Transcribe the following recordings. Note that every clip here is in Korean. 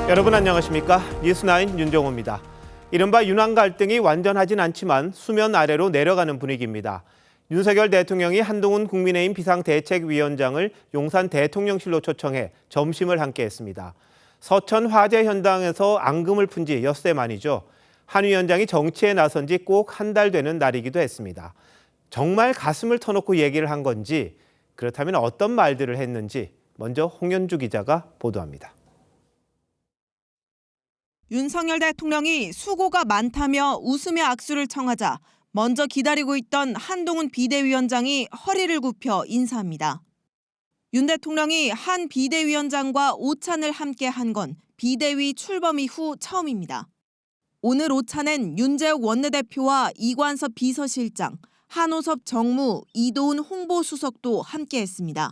여러분 안녕하십니까? 뉴스9 윤정호입니다. 이른바 윤한 갈등이 완전하진 않지만 수면 아래로 내려가는 분위기입니다. 윤석열 대통령이 한동훈 국민의힘 비상대책위원장을 용산 대통령실로 초청해 점심을 함께했습니다. 서천 화재 현장에서 앙금을 푼 지 엿새 만이죠. 한 위원장이 정치에 나선 지 꼭 한 달 되는 날이기도 했습니다. 정말 가슴을 터놓고 얘기를 한 건지, 그렇다면 어떤 말들을 했는지 먼저 홍현주 기자가 보도합니다. 윤석열 대통령이 수고가 많다며 웃으며 악수를 청하자 먼저 기다리고 있던 한동훈 비대위원장이 허리를 굽혀 인사합니다. 윤 대통령이 한 비대위원장과 오찬을 함께 한 건 비대위 출범 이후 처음입니다. 오늘 오찬엔 윤재욱 원내대표와 이관섭 비서실장, 한호섭 정무, 이도훈 홍보수석도 함께했습니다.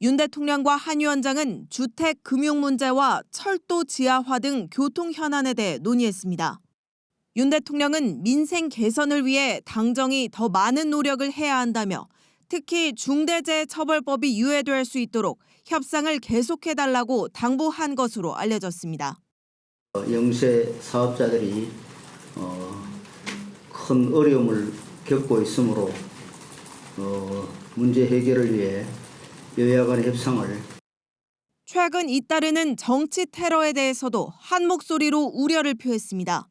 윤 대통령과 한 위원장은 주택, 금융 문제와 철도 지하화 등 교통 현안에 대해 논의했습니다. 윤 대통령은 민생 개선을 위해 당정이 더 많은 노력을 해야 한다며 특히 중대재해처벌법이 유예될 수 있도록 협상을 계속해달라고 당부한 것으로 알려졌습니다. 영세 사업자들이 큰 어려움을 겪고 있으므로 문제 해결을 위해 여야 간의 협상을. 최근 잇따르는 정치 테러에 대해서도 한 목소리로 우려를 표했습니다.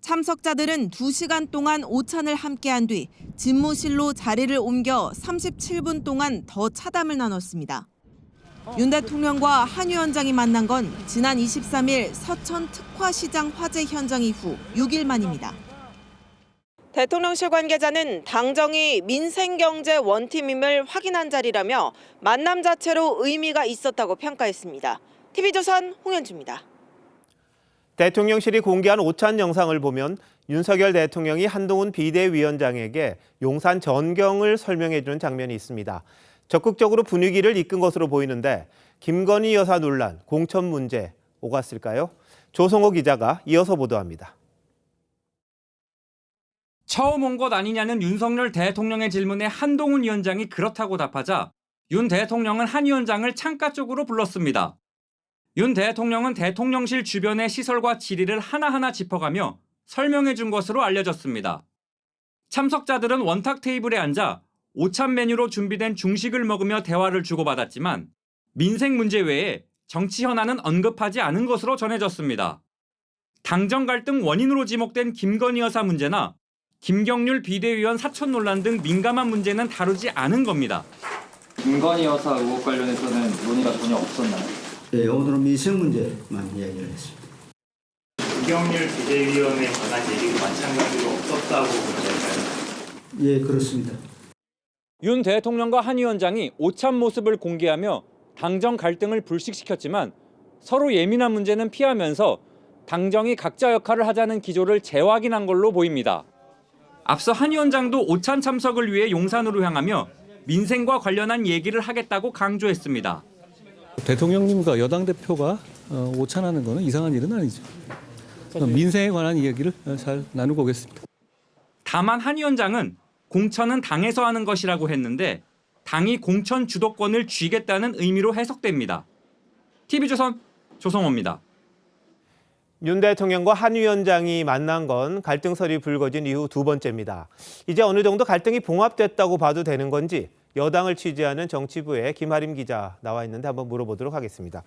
참석자들은 2시간 동안 오찬을 함께한 뒤 집무실로 자리를 옮겨 37분 동안 더 차담을 나눴습니다. 윤 대통령과 한 위원장이 만난 건 지난 23일 서천 특화시장 화재 현장 이후 6일 만입니다. 대통령실 관계자는 당정이 민생경제 원팀임을 확인한 자리라며 만남 자체로 의미가 있었다고 평가했습니다. TV조선 홍현주입니다. 대통령실이 공개한 오찬 영상을 보면 윤석열 대통령이 한동훈 비대위원장에게 용산 전경을 설명해주는 장면이 있습니다. 적극적으로 분위기를 이끈 것으로 보이는데 김건희 여사 논란, 공천 문제 오갔을까요? 조성호 기자가 이어서 보도합니다. 처음 온 것 아니냐는 윤석열 대통령의 질문에 한동훈 위원장이 그렇다고 답하자 윤 대통령은 한 위원장을 창가 쪽으로 불렀습니다. 윤 대통령은 대통령실 주변의 시설과 지리를 하나하나 짚어가며 설명해 준 것으로 알려졌습니다. 참석자들은 원탁 테이블에 앉아 오찬 메뉴로 준비된 중식을 먹으며 대화를 주고받았지만 민생 문제 외에 정치 현안은 언급하지 않은 것으로 전해졌습니다. 당정 갈등 원인으로 지목된 김건희 여사 문제나 김경률 비대위원 사촌 논란 등 민감한 문제는 다루지 않은 겁니다. 김건희 여사 의혹 관련해서는 논의가 전혀 없었나요? 네, 오늘은 민생 문제만 이야기를 했습니다. 김경률 비대위원에 관한 얘기도 마찬가지로 없었다고 보면 될까요? 예, 그렇습니다. 윤 대통령과 한 위원장이 오찬 모습을 공개하며 당정 갈등을 불식시켰지만 서로 예민한 문제는 피하면서 당정이 각자 역할을 하자는 기조를 재확인한 걸로 보입니다. 앞서 한 위원장도 오찬 참석을 위해 용산으로 향하며 민생과 관련한 얘기를 하겠다고 강조했습니다. 대통령님과 여당 대표가 오찬하는 것은 이상한 일은 아니죠. 민생에 관한 이야기를 잘 나누고 오겠습니다. 다만 한 위원장은 공천은 당에서 하는 것이라고 했는데 당이 공천 주도권을 쥐겠다는 의미로 해석됩니다. TV조선 조성호입니다. 윤 대통령과 한 위원장이 만난 건 갈등설이 불거진 이후 두 번째입니다. 이제 어느 정도 갈등이 봉합됐다고 봐도 되는 건지 여당을 취재하는 정치부의 김아림 기자 나와 있는데 한번 물어보도록 하겠습니다.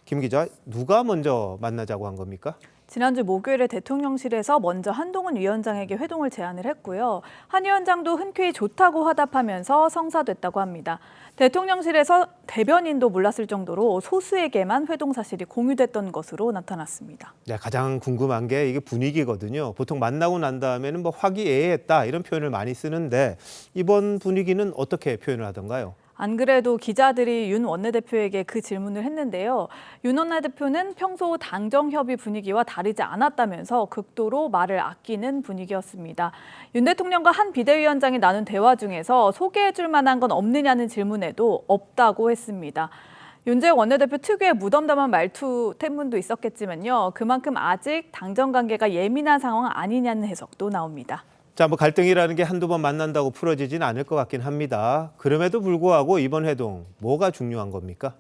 김 기자, 누가 먼저 만나자고 한 겁니까? 지난주 목요일에 대통령실에서 먼저 한동훈 위원장에게 회동을 제안을 했고요. 한 위원장도 흔쾌히 좋다고 화답하면서 성사됐다고 합니다. 대통령실에서 대변인도 몰랐을 정도로 소수에게만 회동 사실이 공유됐던 것으로 나타났습니다. 네, 가장 궁금한 게 이게 분위기거든요. 보통 만나고 난 다음에는 뭐 화기애애했다 이런 표현을 많이 쓰는데 이번 분위기는 어떻게 표현을 하던가요? 안 그래도 기자들이 윤 원내대표에게 그 질문을 했는데요. 윤 원내대표는 평소 당정협의 분위기와 다르지 않았다면서 극도로 말을 아끼는 분위기였습니다. 윤 대통령과 한 비대위원장이 나눈 대화 중에서 소개해줄 만한 건 없느냐는 질문에도 없다고 했습니다. 윤재욱 원내대표 특유의 무덤덤한 말투 태문도 있었겠지만요. 그만큼 아직 당정 관계가 예민한 상황 아니냐는 해석도 나옵니다. 자, 뭐 갈등이라는 게 한두 번 만난다고 풀어지진 않을 것 같긴 합니다. 그럼에도 불구하고 이번 회동 뭐가 중요한 겁니까?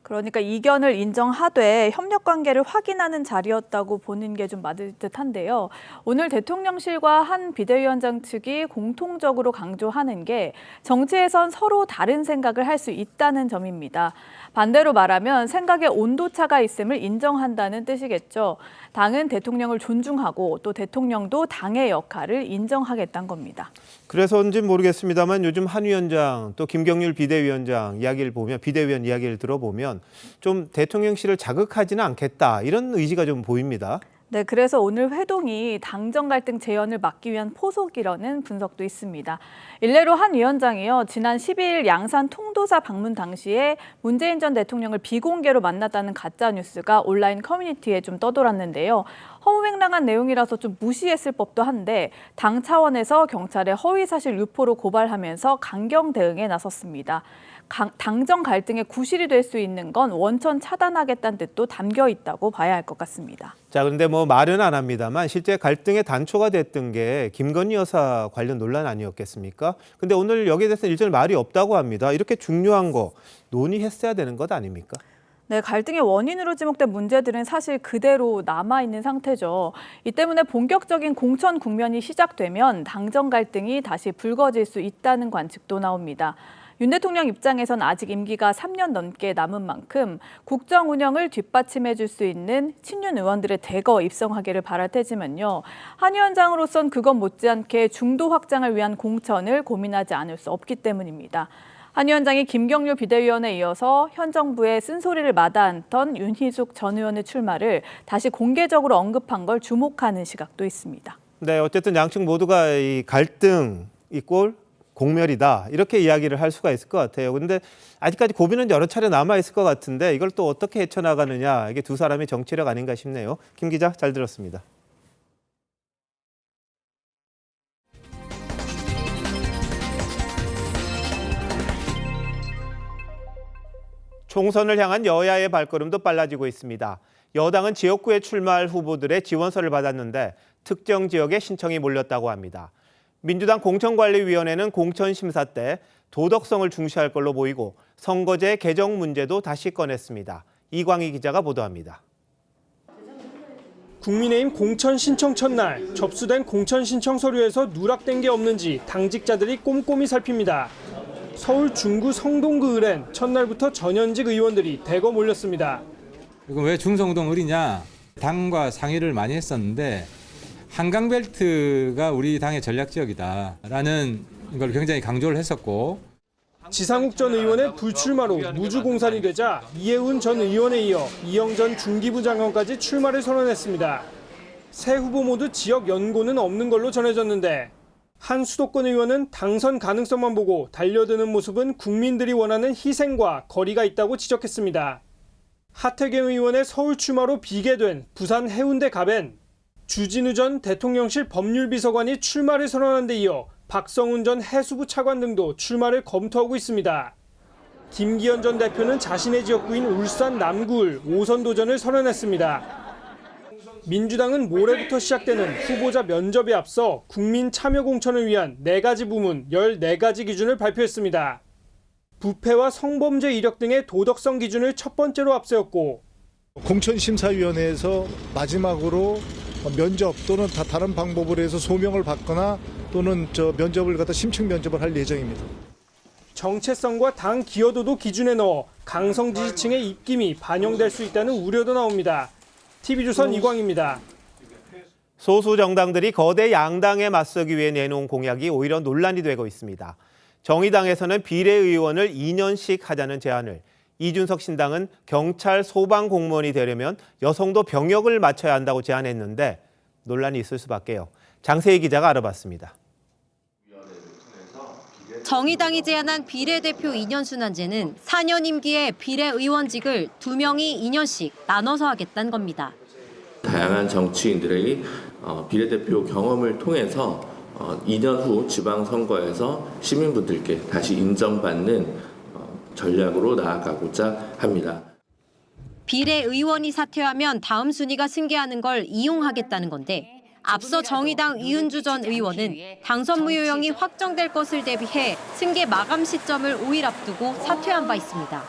그러니까 이견을 인정하되 협력 관계를 확인하는 자리였다고 보는 게 좀 맞을 듯한데요. 오늘 대통령실과 한 비대위원장 측이 공통적으로 강조하는 게 정치에선 서로 다른 생각을 할 수 있다는 점입니다. 반대로 말하면 생각의 온도차가 있음을 인정한다는 뜻이겠죠. 당은 대통령을 존중하고 또 대통령도 당의 역할을 인정하겠다는 겁니다. 그래서인지는 모르겠습니다만 요즘 한 위원장 또 김경률 비대위원장 이야기를 보면 비대위원 이야기를 들어보면 좀 대통령실을 자극하지는 않겠다 이런 의지가 좀 보입니다. 네, 그래서 오늘 회동이 당정 갈등 재현을 막기 위한 포석이라는 분석도 있습니다. 일례로 한 위원장이요, 지난 12일 양산 통도사 방문 당시에 문재인 전 대통령을 비공개로 만났다는 가짜 뉴스가 온라인 커뮤니티에 좀 떠돌았는데요. 허무맹랑한 내용이라서 좀 무시했을 법도 한데 당 차원에서 경찰에 허위사실 유포로 고발하면서 강경 대응에 나섰습니다. 당정 갈등의 구실이 될 수 있는 건 원천 차단하겠다는 뜻도 담겨 있다고 봐야 할 것 같습니다. 자, 그런데 뭐 말은 안 합니다만 실제 갈등의 단초가 됐던 게 김건희 여사 관련 논란 아니었겠습니까? 근데 오늘 여기에 대해서 일절 말이 없다고 합니다. 이렇게 중요한 거 논의했어야 되는 것 아닙니까? 네, 갈등의 원인으로 지목된 문제들은 사실 그대로 남아있는 상태죠. 이 때문에 본격적인 공천 국면이 시작되면 당정 갈등이 다시 불거질 수 있다는 관측도 나옵니다. 윤 대통령 입장에선 아직 임기가 3년 넘게 남은 만큼 국정 운영을 뒷받침해 줄 수 있는 친윤 의원들의 대거 입성하기를 바랄 테지만요. 한 위원장으로선 그것 못지않게 중도 확장을 위한 공천을 고민하지 않을 수 없기 때문입니다. 한 위원장이 김경률 비대위원에 이어서 현 정부의 쓴소리를 마다않던 윤희숙 전 의원의 출마를 다시 공개적으로 언급한 걸 주목하는 시각도 있습니다. 네, 어쨌든 양측 모두가 이 갈등 이꼴 공멸이다 이렇게 이야기를 할 수가 있을 것 같아요. 그런데 아직까지 고비는 여러 차례 남아 있을 것 같은데 이걸 또 어떻게 헤쳐나가느냐 이게 두 사람의 정치력 아닌가 싶네요. 김 기자 잘 들었습니다. 총선을 향한 여야의 발걸음도 빨라지고 있습니다. 여당은 지역구에 출마할 후보들의 지원서를 받았는데 특정 지역에 신청이 몰렸다고 합니다. 민주당 공천관리위원회는 공천심사 때 도덕성을 중시할 걸로 보이고 선거제 개정 문제도 다시 꺼냈습니다. 이광희 기자가 보도합니다. 국민의힘 공천 신청 첫날 접수된 공천 신청 서류에서 누락된 게 없는지 당직자들이 꼼꼼히 살핍니다. 서울 중구 성동구 의뢰는 첫날부터 전현직 의원들이 대거 몰렸습니다. 이거 왜 중성동 을이냐? 당과 상의를 많이 했었는데 한강벨트가 우리 당의 전략 지역이다라는 걸 굉장히 강조를 했었고 지상욱 전 의원의 불출마로 무주공산이 되자 이해운 전 의원에 이어 이영 전 중기부 장관까지 출마를 선언했습니다. 세 후보 모두 지역 연고는 없는 걸로 전해졌는데 한 수도권 의원은 당선 가능성만 보고 달려드는 모습은 국민들이 원하는 희생과 거리가 있다고 지적했습니다. 하태경 의원의 서울 출마로 비계된 부산 해운대 갑엔 주진우 전 대통령실 법률비서관이 출마를 선언한 데 이어 박성훈 전 해수부 차관 등도 출마를 검토하고 있습니다. 김기현 전 대표는 자신의 지역구인 울산 남구을 5선 도전을 선언했습니다. 민주당은 모레부터 시작되는 후보자 면접에 앞서 국민 참여 공천을 위한 4가지 부문 14가지 기준을 발표했습니다. 부패와 성범죄 이력 등의 도덕성 기준을 첫 번째로 앞세웠고 공천심사위원회에서 마지막으로 면접 또는 다른 방법으로 해서 소명을 받거나 또는 면접을 갖다 심층 면접을 할 예정입니다. 정체성과 당 기여도도 기준에 넣어 강성 지지층의 입김이 반영될 수 있다는 우려도 나옵니다. TV조선 이광입니다. 소수 정당들이 거대 양당에 맞서기 위해 내놓은 공약이 오히려 논란이 되고 있습니다. 정의당에서는 비례의원을 2년씩 하자는 제안을, 이준석 신당은 경찰 소방 공무원이 되려면 여성도 병역을 마쳐야 한다고 제안했는데 논란이 있을 수밖에요. 장세희 기자가 알아봤습니다. 정의당이 제안한 비례대표 2년 순환제는 4년 임기에 비례의원직을 2명이 2년씩 나눠서 하겠다는 겁니다. 다양한 정치인들의 비례대표 경험을 통해서 2년 후 지방선거에서 시민분들께 다시 인정받는 전략으로 나아가고자 합니다. 비례의원이 사퇴하면 다음 순위가 승계하는 걸 이용하겠다는 건데 앞서 정의당 이은주 전 의원은 당선 무효형이 확정될 것을 대비해 승계 마감 시점을 5일 앞두고 사퇴한 바 있습니다.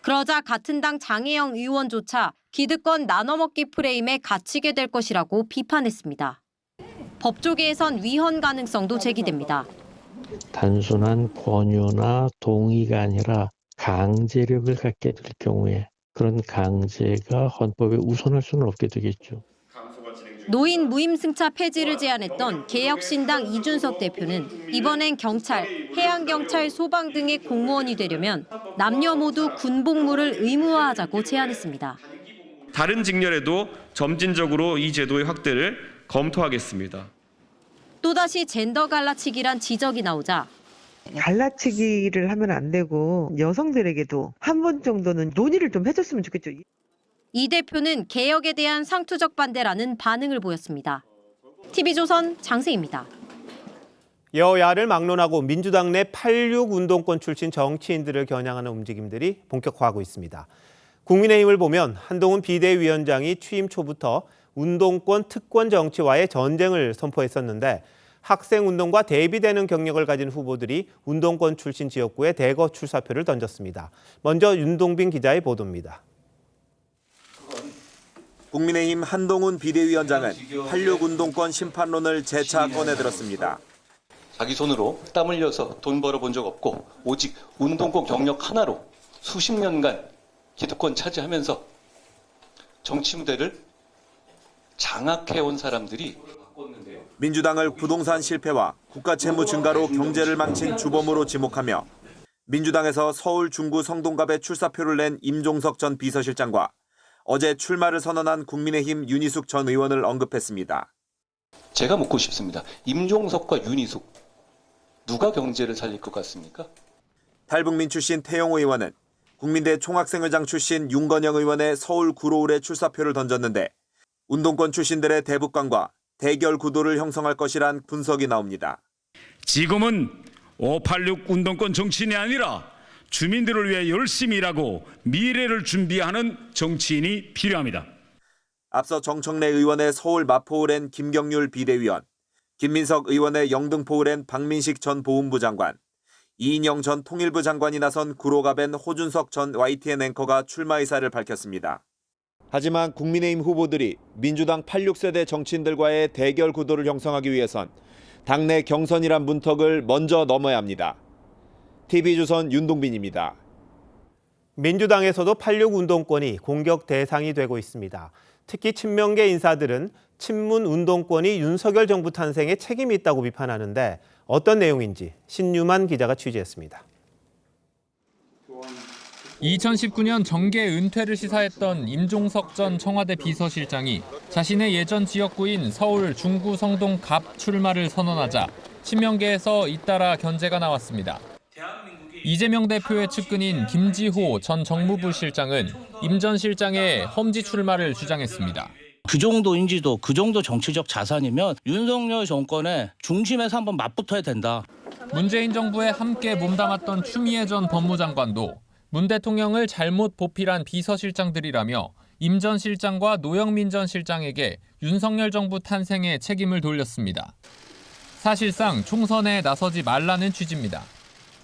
그러자 같은 당 장혜영 의원조차 기득권 나눠먹기 프레임에 갇히게 될 것이라고 비판했습니다. 법조계에선 위헌 가능성도 제기됩니다. 단순한 권유나 동의가 아니라 강제력을 갖게 될 경우에 그런 강제가 헌법에 우선할 수는 없게 되겠죠. 노인 무임승차 폐지를 제안했던 개혁신당 이준석 대표는 이번엔 경찰, 해양경찰, 소방 등의 공무원이 되려면 남녀 모두 군복무를 의무화하자고 제안했습니다. 다른 직렬에도 점진적으로 이 제도의 확대를 검토하겠습니다. 또다시 젠더 갈라치기란 지적이 나오자 갈라치기를 하면 안 되고 여성들에게도 한 번 정도는 논의를 좀 해줬으면 좋겠죠. 이 대표는 개혁에 대한 상투적 반대라는 반응을 보였습니다. TV조선 장세입니다. 여야를 막론하고 민주당 내 86 운동권 출신 정치인들을 겨냥하는 움직임들이 본격화하고 있습니다. 국민의힘을 보면 한동훈 비대위원장이 취임 초부터 운동권 특권 정치와의 전쟁을 선포했었는데 학생운동과 대비되는 경력을 가진 후보들이 운동권 출신 지역구에 대거 출사표를 던졌습니다. 먼저 윤동빈 기자의 보도입니다. 국민의힘 한동훈 비대위원장은 86 운동권 심판론을 재차 꺼내들었습니다. 자기 손으로 땀 흘려서 돈 벌어본 적 없고 오직 운동권 경력 하나로 수십 년간 기득권 차지하면서 정치 무대를 장악해온 사람들이 민주당을 부동산 실패와 국가 채무 증가로 경제를 망친 주범으로 지목하며 민주당에서 서울 중구 성동갑에 출사표를 낸 임종석 전 비서실장과 어제 출마를 선언한 국민의힘 윤희숙 전 의원을 언급했습니다. 제가 묻고 싶습니다. 임종석과 윤희숙 누가 경제를 살릴 것 같습니까? 탈북민 출신 태영호 의원은 국민대 총학생회장 출신 윤건영 의원의 서울 구로울에 출사표를 던졌는데 운동권 출신들의 대북관과 대결 구도를 형성할 것이란 분석이 나옵니다. 지금은 586 운동권 정치인이 아니라 주민들을 위해 열심히 일하고 미래를 준비하는 정치인이 필요합니다. 앞서 정청래 의원의 서울 마포을 낸 김경률 비대위원, 김민석 의원의 영등포을 낸 박민식 전 보훈부 장관, 이인영 전 통일부 장관이 나선 구로갑엔 호준석 전 YTN 앵커가 출마 의사를 밝혔습니다. 하지만 국민의힘 후보들이 민주당 86세대 정치인들과의 대결 구도를 형성하기 위해선 당내 경선이란 문턱을 먼저 넘어야 합니다. TV조선 윤동빈입니다. 민주당에서도 86 운동권이 공격 대상이 되고 있습니다. 특히 친명계 인사들은 친문 운동권이 윤석열 정부 탄생에 책임이 있다고 비판하는데 어떤 내용인지 신유만 기자가 취재했습니다. 2019년 정계 은퇴를 시사했던 임종석 전 청와대 비서실장이 자신의 예전 지역구인 서울 중구 성동 갑 출마를 선언하자 친명계에서 잇따라 견제가 나왔습니다. 이재명 대표의 측근인 김지호 전 정무부 실장은 임 전 실장의 험지 출마를 주장했습니다. 그 정도 인지도, 그 정도 정치적 자산이면 윤석열 정권의 중심에서 한번 맞붙어야 된다. 문재인 정부에 함께 몸담았던 추미애 전 법무장관도 문 대통령을 잘못 보필한 비서실장들이라며 임 전 실장과 노영민 전 실장에게 윤석열 정부 탄생에 책임을 돌렸습니다. 사실상 총선에 나서지 말라는 취지입니다.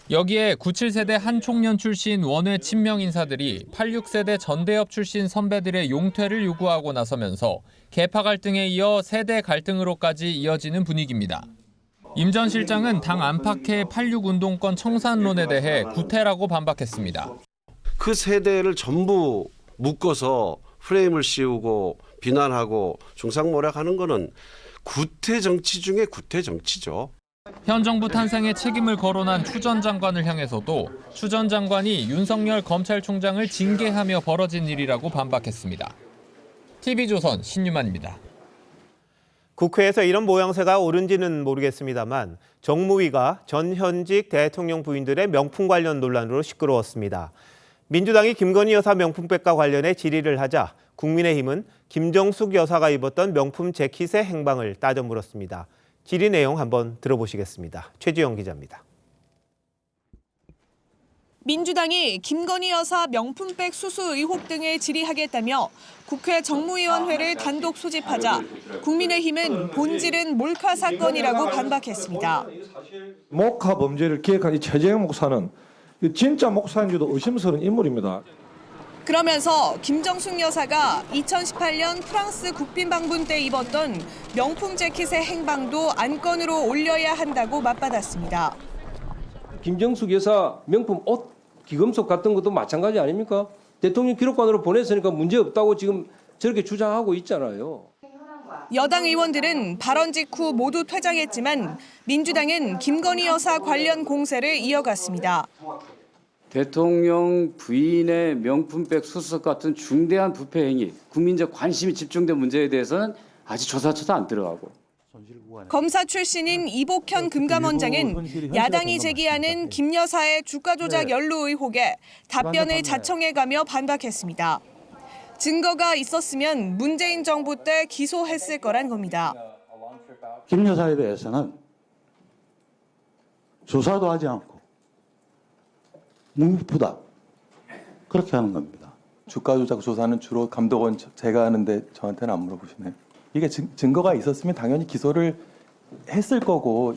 여기에 97세대 한 총련 출신 원외 친명 인사들이 86세대 전대협 출신 선배들의 용퇴를 요구하고 나서면서 계파 갈등에 이어 세대 갈등으로까지 이어지는 분위기입니다. 임 전 실장은 당 안팎의 86 운동권 청산론에 대해 구태라고 반박했습니다. 그 세대를 전부 묶어서 프레임을 씌우고 비난하고 중상모략하는 거는 구태 정치 중에 구태 정치죠. 현 정부 탄생에 책임을 거론한 추 전 장관을 향해서도 추 전 장관이 윤석열 검찰총장을 징계하며 벌어진 일이라고 반박했습니다. TV조선 신유만입니다. 국회에서 이런 모양새가 옳은지는 모르겠습니다만 정무위가 전 현직 대통령 부인들의 명품 관련 논란으로 시끄러웠습니다. 민주당이 김건희 여사 명품백과 관련해 질의를 하자 국민의힘은 김정숙 여사가 입었던 명품 재킷의 행방을 따져 물었습니다. 질의 내용 한번 들어보시겠습니다. 최지영 기자입니다. 민주당이 김건희 여사 명품백 수수 의혹 등을 질의하겠다며 국회 정무위원회를 단독 소집하자 국민의힘은 본질은 몰카 사건이라고 반박했습니다. 목화 범죄를 기획한 이 최재형 목사는 진짜 목사인지도 의심스러운 인물입니다. 그러면서 김정숙 여사가 2018년 프랑스 국빈 방문 때 입었던 명품 재킷의 행방도 안건으로 올려야 한다고 맞받았습니다. 김정숙 여사 명품 옷, 기금속 같은 것도 마찬가지 아닙니까? 대통령 기록관으로 보냈으니까 문제 없다고 지금 저렇게 주장하고 있잖아요. 여당 의원들은 발언 직후 모두 퇴장했지만 민주당은 김건희 여사 관련 공세를 이어갔습니다. 대통령 부인의 명품백 수수석 같은 중대한 부패 행위, 국민적 관심이 집중된 문제에 대해서는 아직 조사처도 안 들어가고. 검사 출신인 이복현 금감원장은 야당이 제기하는 김 여사의 주가 조작 연루 의혹에 답변을 자청해가며 반박했습니다. 증거가 있었으면 문재인 정부 때 기소했을 거란 겁니다. 김 여사에 대해서는 조사도 하지 않고 무무부다 그렇게 하는 겁니다. 주가 조작 조사는 주로 감독원 제가 하는데 저한테는 안 물어보시네요. 이게 증거가 있었으면 당연히 기소를 했을 거고.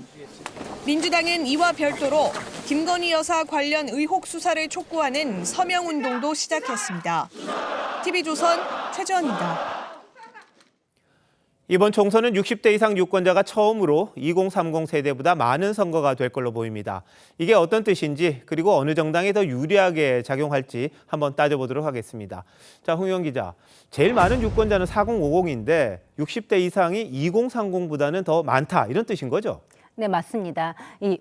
민주당은 이와 별도로 김건희 여사 관련 의혹 수사를 촉구하는 서명운동도 시작했습니다. TV조선 최재원입니다. 이번 총선은 60대 이상 유권자가 처음으로 2030 세대보다 많은 선거가 될 걸로 보입니다. 이게 어떤 뜻인지 그리고 어느 정당에 더 유리하게 작용할지 한번 따져보도록 하겠습니다. 자, 홍영 기자. 제일 많은 유권자는 4050인데 60대 이상이 2030보다는 더 많다 이런 뜻인 거죠? 네, 맞습니다.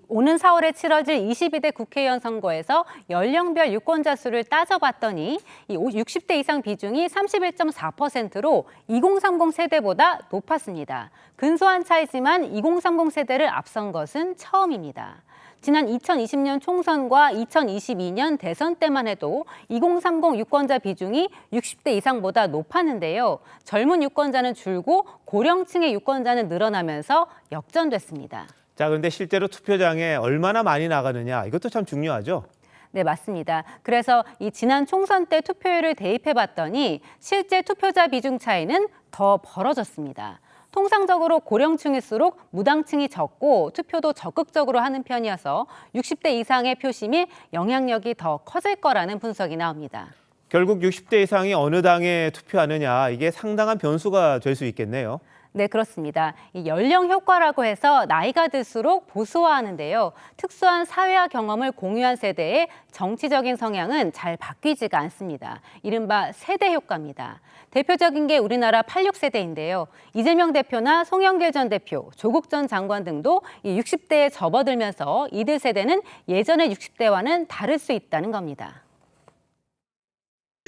오는 4월에 치러질 22대 국회의원 선거에서 연령별 유권자 수를 따져봤더니 60대 이상 비중이 31.4%로 2030 세대보다 높았습니다. 근소한 차이지만 2030 세대를 앞선 것은 처음입니다. 지난 2020년 총선과 2022년 대선 때만 해도 2030 유권자 비중이 60대 이상보다 높았는데요. 젊은 유권자는 줄고 고령층의 유권자는 늘어나면서 역전됐습니다. 자, 그런데 실제로 투표장에 얼마나 많이 나가느냐 이것도 참 중요하죠. 네, 맞습니다. 그래서 지난 총선 때 투표율을 대입해봤더니 실제 투표자 비중 차이는 더 벌어졌습니다. 통상적으로 고령층일수록 무당층이 적고 투표도 적극적으로 하는 편이어서 60대 이상의 표심이 영향력이 더 커질 거라는 분석이 나옵니다. 결국 60대 이상이 어느 당에 투표하느냐 이게 상당한 변수가 될 수 있겠네요. 네, 그렇습니다. 이 연령 효과라고 해서 나이가 들수록 보수화하는데요. 특수한 사회화 경험을 공유한 세대의 정치적인 성향은 잘 바뀌지가 않습니다. 이른바 세대 효과입니다. 대표적인 게 우리나라 86세대인데요. 이재명 대표나 송영길 전 대표, 조국 전 장관 등도 이 60대에 접어들면서 이들 세대는 예전의 60대와는 다를 수 있다는 겁니다.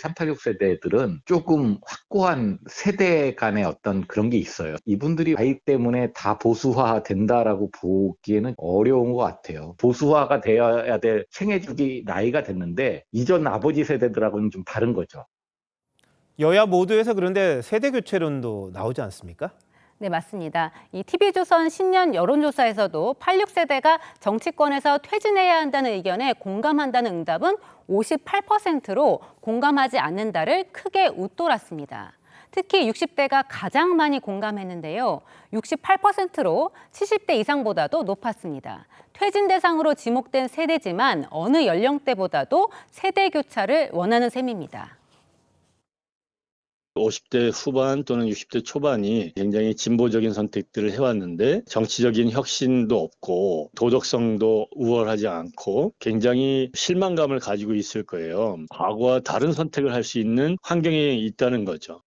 386 세대들은 조금 확고한 세대 간의 어떤 그런 게 있어요. 이분들이 나이 때문에 다 보수화 된다라고 보기에는 어려운 것 같아요. 보수화가 되어야 될 생애주기 나이가 됐는데 이전 아버지 세대들하고는 좀 다른 거죠. 여야 모두에서 그런데 세대 교체론도 나오지 않습니까? 네, 맞습니다. 이 TV조선 신년 여론조사에서도 86세대가 정치권에서 퇴진해야 한다는 의견에 공감한다는 응답은 58%로 공감하지 않는다를 크게 웃돌았습니다. 특히 60대가 가장 많이 공감했는데요. 68%로 70대 이상보다도 높았습니다. 퇴진 대상으로 지목된 세대지만 어느 연령대보다도 세대 교차를 원하는 셈입니다. 50대 후반 또는 60대 초반이 굉장히 진보적인 선택들을 해왔는데 정치적인 혁신도 없고 도덕성도 우월하지 않고 굉장히 실망감을 가지고 있을 거예요. 과거와 다른 선택을 할 수 있는 환경에 있다는 거죠.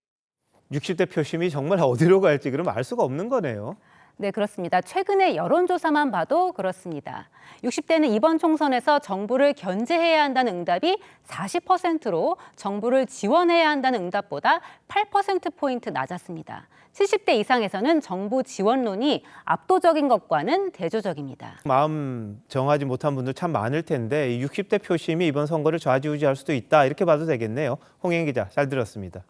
60대 표심이 정말 어디로 갈지 그럼 알 수가 없는 거네요. 네, 그렇습니다. 최근의 여론조사만 봐도 그렇습니다. 60대는 이번 총선에서 정부를 견제해야 한다는 응답이 40%로 정부를 지원해야 한다는 응답보다 8%포인트 낮았습니다. 70대 이상에서는 정부 지원론이 압도적인 것과는 대조적입니다. 마음 정하지 못한 분들 참 많을 텐데 이 60대 표심이 이번 선거를 좌지우지할 수도 있다 이렇게 봐도 되겠네요. 홍혜인 기자 잘 들었습니다.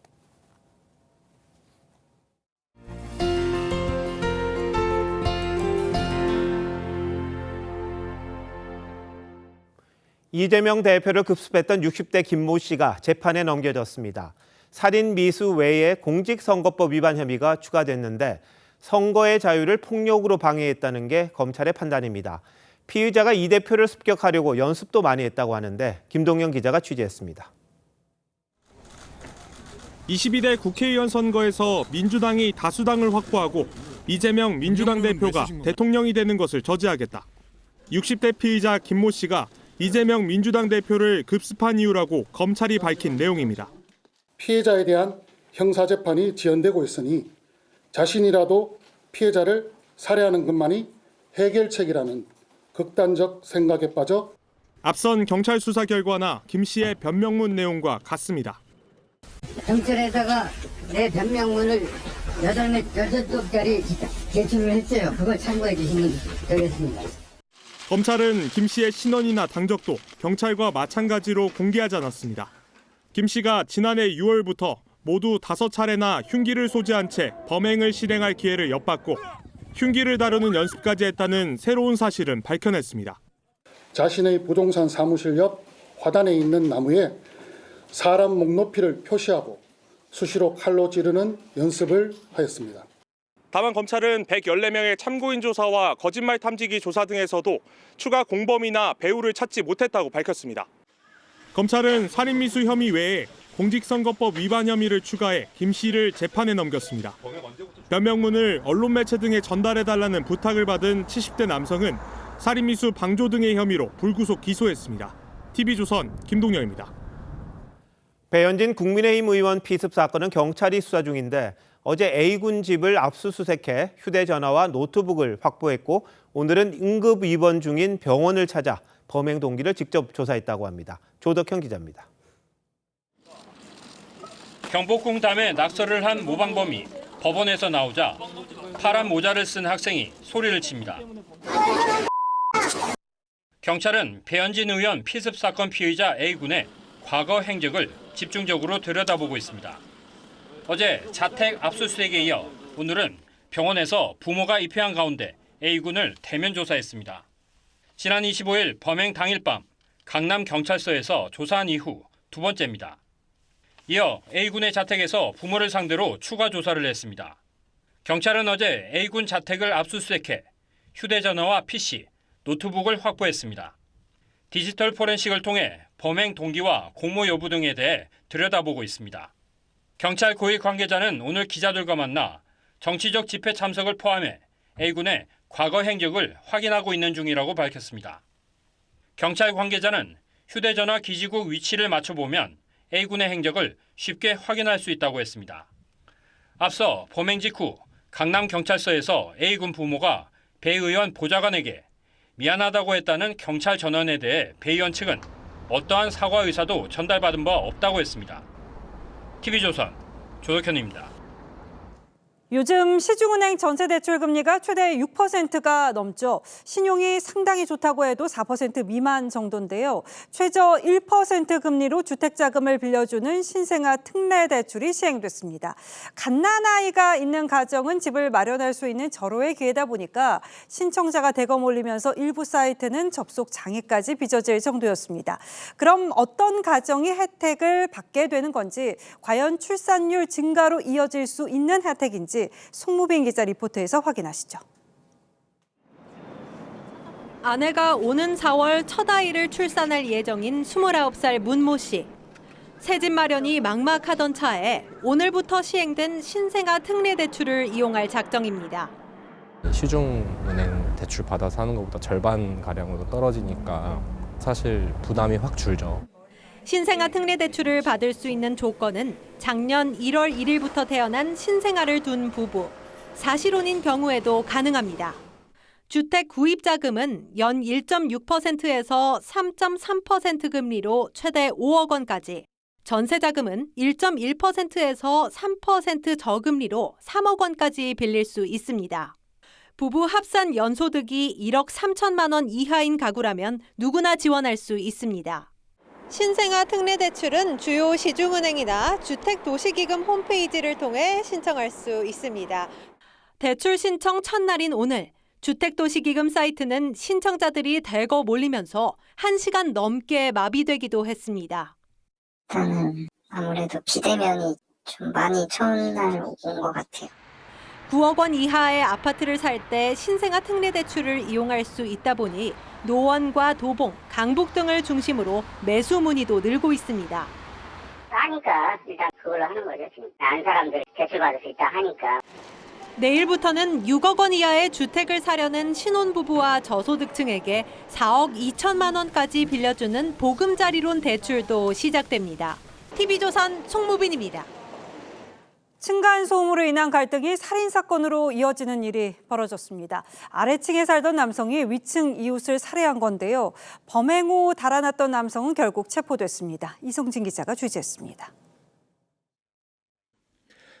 이재명 대표를 급습했던 60대 김모 씨가 재판에 넘겨졌습니다. 살인 미수 외에 공직선거법 위반 혐의가 추가됐는데 선거의 자유를 폭력으로 방해했다는 게 검찰의 판단입니다. 피의자가 이 대표를 습격하려고 연습도 많이 했다고 하는데 김동영 기자가 취재했습니다. 22대 국회의원 선거에서 민주당이 다수당을 확보하고 이재명 민주당 대표가 대통령이 되는 것을 저지하겠다. 60대 피의자 김모 씨가 이재명 민주당 대표를 급습한 이유라고 검찰이 밝힌 내용입니다. 피해자에 대한 형사재판이 지연되고 있으니 자신이라도 피해자를 살해하는 것만이 해결책이라는 극단적 생각에 빠져 앞선 경찰 수사 결과나 김 씨의 변명문 내용과 같습니다. 경찰에다가 내 변명문을 8쪽짜리 제출을 했어요. 그걸 참고해 주시면 되겠습니다. 검찰은 김 씨의 신원이나 당적도 경찰과 마찬가지로 공개하지 않았습니다. 김 씨가 지난해 6월부터 모두 5차례나 흉기를 소지한 채 범행을 실행할 기회를 엿봤고 흉기를 다루는 연습까지 했다는 새로운 사실은 밝혀냈습니다. 자신의 부동산 사무실 옆 화단에 있는 나무에 사람 목 높이를 표시하고 수시로 칼로 찌르는 연습을 하였습니다. 다만 검찰은 114명의 참고인 조사와 거짓말 탐지기 조사 등에서도 추가 공범이나 배후를 찾지 못했다고 밝혔습니다. 검찰은 살인미수 혐의 외에 공직선거법 위반 혐의를 추가해 김 씨를 재판에 넘겼습니다. 변명문을 언론 매체 등에 전달해달라는 부탁을 받은 70대 남성은 살인미수 방조 등의 혐의로 불구속 기소했습니다. TV조선 김동영입니다. 배현진 국민의힘 의원 피습 사건은 경찰이 수사 중인데 어제 A군 집을 압수수색해 휴대전화와 노트북을 확보했고 오늘은 응급 입원 중인 병원을 찾아 범행 동기를 직접 조사했다고 합니다. 조덕현 기자입니다. 경복궁 담에 낙서를 한 모방범이 법원에서 나오자 파란 모자를 쓴 학생이 소리를 칩니다. 경찰은 배현진 의원 피습 사건 피의자 A군의 과거 행적을 집중적으로 들여다보고 있습니다. 어제 자택 압수수색에 이어 오늘은 병원에서 부모가 입회한 가운데 A군을 대면 조사했습니다. 지난 25일 범행 당일 밤 강남경찰서에서 조사한 이후 두 번째입니다. 이어 A군의 자택에서 부모를 상대로 추가 조사를 했습니다. 경찰은 어제 A군 자택을 압수수색해 휴대전화와 PC, 노트북을 확보했습니다. 디지털 포렌식을 통해 범행 동기와 공모 여부 등에 대해 들여다보고 있습니다. 경찰 고위 관계자는 오늘 기자들과 만나 정치적 집회 참석을 포함해 A군의 과거 행적을 확인하고 있는 중이라고 밝혔습니다. 경찰 관계자는 휴대전화 기지국 위치를 맞춰보면 A군의 행적을 쉽게 확인할 수 있다고 했습니다. 앞서 범행 직후 강남경찰서에서 A군 부모가 배 의원 보좌관에게 미안하다고 했다는 경찰 전원에 대해 배 의원 측은 어떠한 사과 의사도 전달받은 바 없다고 했습니다. TV조선 조덕현입니다. 요즘 시중은행 전세대출 금리가 최대 6%가 넘죠. 신용이 상당히 좋다고 해도 4% 미만 정도인데요. 최저 1% 금리로 주택자금을 빌려주는 신생아 특례대출이 시행됐습니다. 갓난아이가 있는 가정은 집을 마련할 수 있는 절호의 기회다 보니까 신청자가 대거 몰리면서 일부 사이트는 접속 장애까지 빚어질 정도였습니다. 그럼 어떤 가정이 혜택을 받게 되는 건지, 과연 출산율 증가로 이어질 수 있는 혜택인지 송무빈 기자 리포트에서 확인하시죠. 아내가 오는 4월 첫 아이를 출산할 예정인 29살 문모 씨. 새집 마련이 막막하던 차에 오늘부터 시행된 신생아 특례대출을 이용할 작정입니다. 시중은행 대출 받아서 하는 것보다 절반가량으로 떨어지니까 사실 부담이 확 줄죠. 신생아 특례대출을 받을 수 있는 조건은 작년 1월 1일부터 태어난 신생아를 둔 부부, 사실혼인 경우에도 가능합니다. 주택 구입자금은 연 1.6%에서 3.3% 금리로 최대 5억 원까지, 전세자금은 1.1%에서 3% 저금리로 3억 원까지 빌릴 수 있습니다. 부부 합산 연소득이 1억 3천만 원 이하인 가구라면 누구나 지원할 수 있습니다. 신생아 특례대출은 주요 시중은행이나 주택도시기금 홈페이지를 통해 신청할 수 있습니다. 대출 신청 첫날인 오늘, 주택도시기금 사이트는 신청자들이 대거 몰리면서 1시간 넘게 마비되기도 했습니다. 일단은 아무래도 비대면이 좀 많이 첫날 온 것 같아요. 9억 원 이하의 아파트를 살 때 신생아 특례대출을 이용할 수 있다 보니 노원과 도봉, 강북 등을 중심으로 매수 문의도 늘고 있습니다. 하니까 일단 그걸로 하는 거죠. 아는 사람들 대출받을 수 있다 하니까. 내일부터는 6억 원 이하의 주택을 사려는 신혼부부와 저소득층에게 4억 2천만 원까지 빌려주는 보금자리론 대출도 시작됩니다. TV조선 송무빈입니다. 층간소음으로 인한 갈등이 살인사건으로 이어지는 일이 벌어졌습니다. 아래층에 살던 남성이 위층 이웃을 살해한 건데요. 범행 후 달아났던 남성은 결국 체포됐습니다. 이성진 기자가 취재했습니다.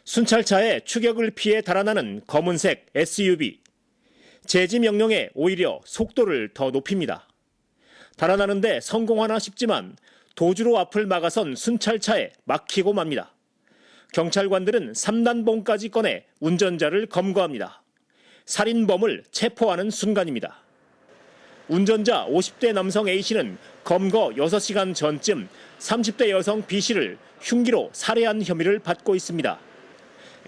순찰차에 추격을 피해 달아나는 검은색 SUV. 제지 명령에 오히려 속도를 더 높입니다. 달아나는데 성공하나 싶지만 도주로 앞을 막아선 순찰차에 막히고 맙니다. 경찰관들은 3단봉까지 꺼내 운전자를 검거합니다. 살인범을 체포하는 순간입니다. 운전자 50대 남성 A씨는 검거 6시간 전쯤 30대 여성 B씨를 흉기로 살해한 혐의를 받고 있습니다.